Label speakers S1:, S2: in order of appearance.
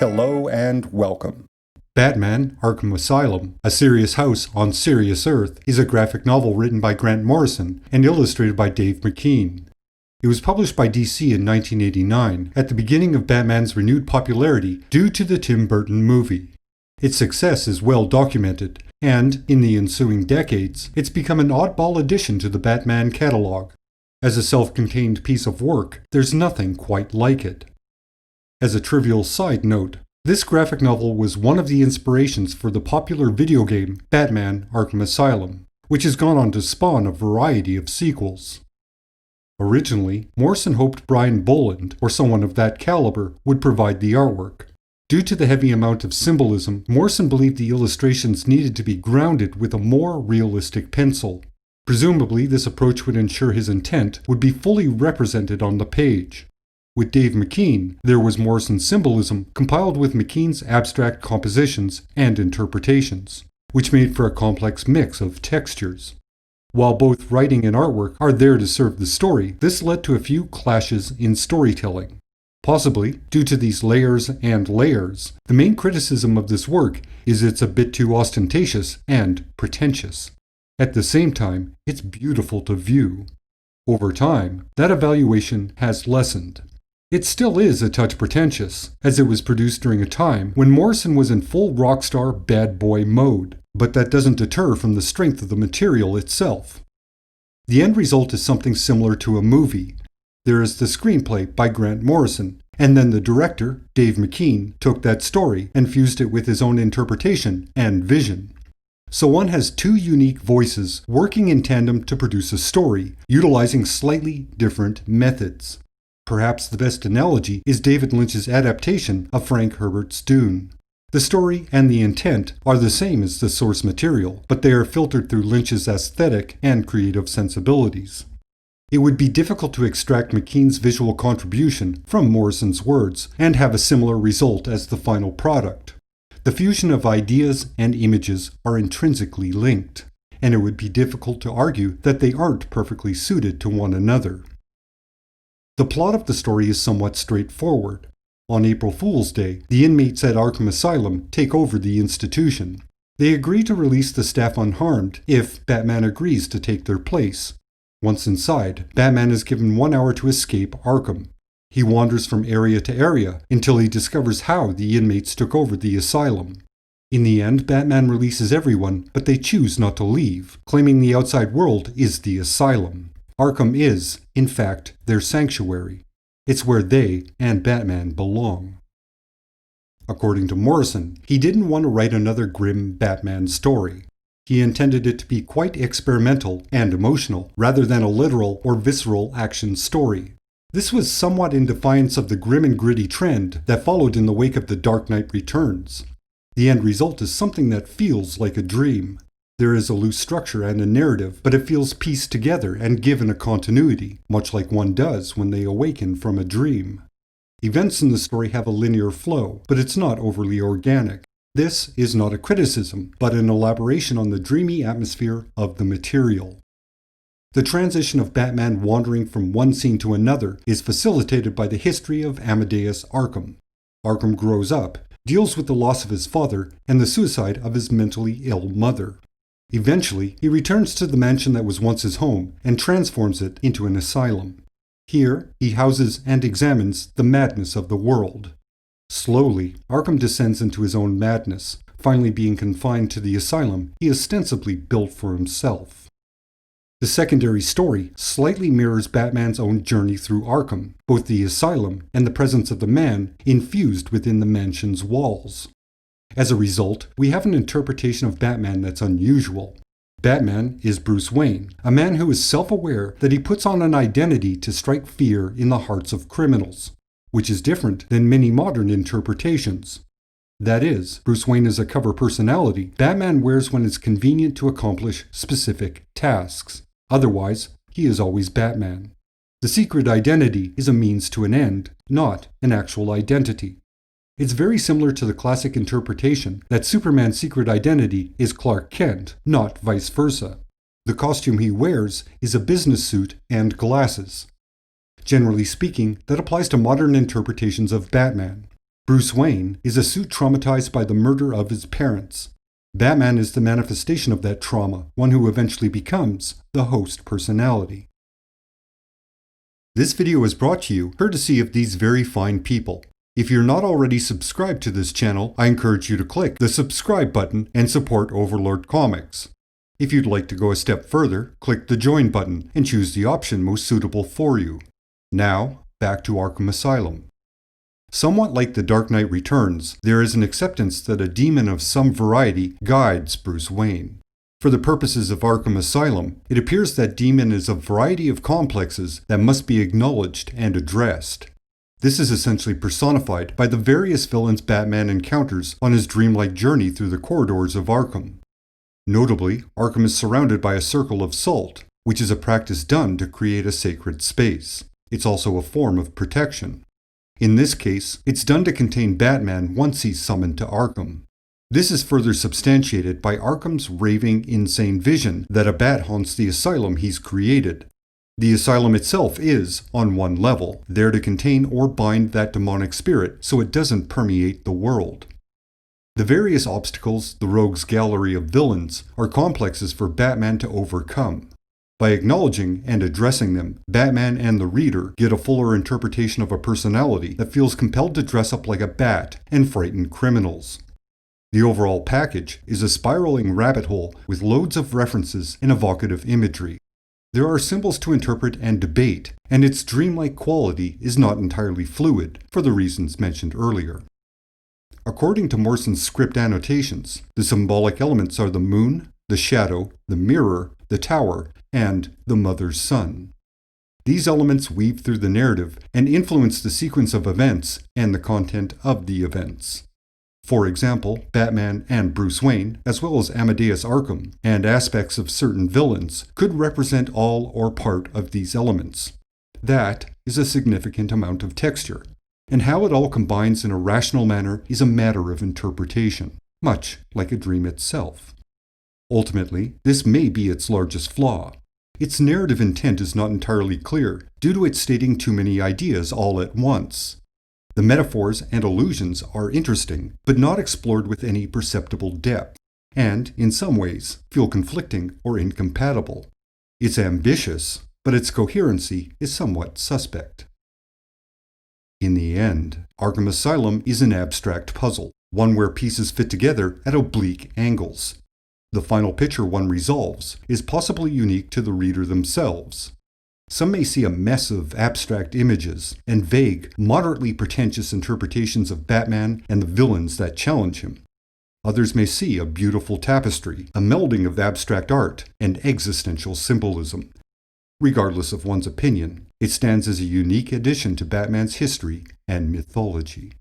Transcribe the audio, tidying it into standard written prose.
S1: Hello and welcome.
S2: Batman: Arkham Asylum, A Serious House on Serious Earth is a graphic novel written by Grant Morrison and illustrated by Dave McKean. It was published by DC in 1989, at the beginning of Batman's renewed popularity due to the Tim Burton movie. Its success is well documented, and, in the ensuing decades, it's become an oddball addition to the Batman catalog. As a self-contained piece of work, there's nothing quite like it. As a trivial side note, this graphic novel was one of the inspirations for the popular video game Batman: Arkham Asylum, which has gone on to spawn a variety of sequels. Originally, Morrison hoped Brian Boland, or someone of that caliber, would provide the artwork. Due to the heavy amount of symbolism, Morrison believed the illustrations needed to be grounded with a more realistic pencil. Presumably, this approach would ensure his intent would be fully represented on the page. With Dave McKean, there was Morrison's symbolism compiled with McKean's abstract compositions and interpretations, which made for a complex mix of textures. While both writing and artwork are there to serve the story, this led to a few clashes in storytelling. Possibly, due to these layers and layers, the main criticism of this work is it's a bit too ostentatious and pretentious. At the same time, it's beautiful to view. Over time, that evaluation has lessened. It still is a touch pretentious, as it was produced during a time when Morrison was in full rockstar bad boy mode, but that doesn't deter from the strength of the material itself. The end result is something similar to a movie. There is the screenplay by Grant Morrison, and then the director, Dave McKean, took that story and fused it with his own interpretation and vision. So one has two unique voices working in tandem to produce a story, utilizing slightly different methods. Perhaps the best analogy is David Lynch's adaptation of Frank Herbert's Dune. The story and the intent are the same as the source material, but they are filtered through Lynch's aesthetic and creative sensibilities. It would be difficult to extract McKean's visual contribution from Morrison's words and have a similar result as the final product. The fusion of ideas and images are intrinsically linked, and it would be difficult to argue that they aren't perfectly suited to one another. The plot of the story is somewhat straightforward. On April Fool's Day, the inmates at Arkham Asylum take over the institution. They agree to release the staff unharmed if Batman agrees to take their place. Once inside, Batman is given 1 hour to escape Arkham. He wanders from area to area until he discovers how the inmates took over the asylum. In the end, Batman releases everyone, but they choose not to leave, claiming the outside world is the asylum. Arkham is, in fact, their sanctuary. It's where they and Batman belong. According to Morrison, he didn't want to write another grim Batman story. He intended it to be quite experimental and emotional, rather than a literal or visceral action story. This was somewhat in defiance of the grim and gritty trend that followed in the wake of The Dark Knight Returns. The end result is something that feels like a dream. There is a loose structure and a narrative, but it feels pieced together and given a continuity, much like one does when they awaken from a dream. Events in the story have a linear flow, but it's not overly organic. This is not a criticism, but an elaboration on the dreamy atmosphere of the material. The transition of Batman wandering from one scene to another is facilitated by the history of Amadeus Arkham. Arkham grows up, deals with the loss of his father, and the suicide of his mentally ill mother. Eventually, he returns to the mansion that was once his home and transforms it into an asylum. Here, he houses and examines the madness of the world. Slowly, Arkham descends into his own madness, finally being confined to the asylum he ostensibly built for himself. The secondary story slightly mirrors Batman's own journey through Arkham, both the asylum and the presence of the man infused within the mansion's walls. As a result, we have an interpretation of Batman that's unusual. Batman is Bruce Wayne, a man who is self-aware that he puts on an identity to strike fear in the hearts of criminals, which is different than many modern interpretations. That is, Bruce Wayne is a cover personality Batman wears when it's convenient to accomplish specific tasks. Otherwise, he is always Batman. The secret identity is a means to an end, not an actual identity. It's very similar to the classic interpretation that Superman's secret identity is Clark Kent, not vice versa. The costume he wears is a business suit and glasses. Generally speaking, that applies to modern interpretations of Batman. Bruce Wayne is a suit traumatized by the murder of his parents. Batman is the manifestation of that trauma, one who eventually becomes the host personality. This video is brought to you courtesy of these very fine people. If you're not already subscribed to this channel, I encourage you to click the subscribe button and support Overlord Comics. If you'd like to go a step further, click the join button and choose the option most suitable for you. Now, back to Arkham Asylum. Somewhat like The Dark Knight Returns, there is an acceptance that a demon of some variety guides Bruce Wayne. For the purposes of Arkham Asylum, it appears that demon is a variety of complexes that must be acknowledged and addressed. This is essentially personified by the various villains Batman encounters on his dreamlike journey through the corridors of Arkham. Notably, Arkham is surrounded by a circle of salt, which is a practice done to create a sacred space. It's also a form of protection. In this case, it's done to contain Batman once he's summoned to Arkham. This is further substantiated by Arkham's raving, insane vision that a bat haunts the asylum he's created. The asylum itself is, on one level, there to contain or bind that demonic spirit so it doesn't permeate the world. The various obstacles, the rogue's gallery of villains, are complexes for Batman to overcome. By acknowledging and addressing them, Batman and the reader get a fuller interpretation of a personality that feels compelled to dress up like a bat and frighten criminals. The overall package is a spiraling rabbit hole with loads of references and evocative imagery. There are symbols to interpret and debate, and its dreamlike quality is not entirely fluid, for the reasons mentioned earlier. According to Morrison's script annotations, the symbolic elements are the moon, the shadow, the mirror, the tower, and the mother's son. These elements weave through the narrative and influence the sequence of events and the content of the events. For example, Batman and Bruce Wayne, as well as Amadeus Arkham, and aspects of certain villains, could represent all or part of these elements. That is a significant amount of texture, and how it all combines in a rational manner is a matter of interpretation, much like a dream itself. Ultimately, this may be its largest flaw. Its narrative intent is not entirely clear, due to it stating too many ideas all at once. The metaphors and allusions are interesting, but not explored with any perceptible depth, and, in some ways, feel conflicting or incompatible. It's ambitious, but its coherency is somewhat suspect. In the end, Arkham Asylum is an abstract puzzle, one where pieces fit together at oblique angles. The final picture one resolves is possibly unique to the reader themselves. Some may see a mess of abstract images and vague, moderately pretentious interpretations of Batman and the villains that challenge him. Others may see a beautiful tapestry, a melding of abstract art and existential symbolism. Regardless of one's opinion, it stands as a unique addition to Batman's history and mythology.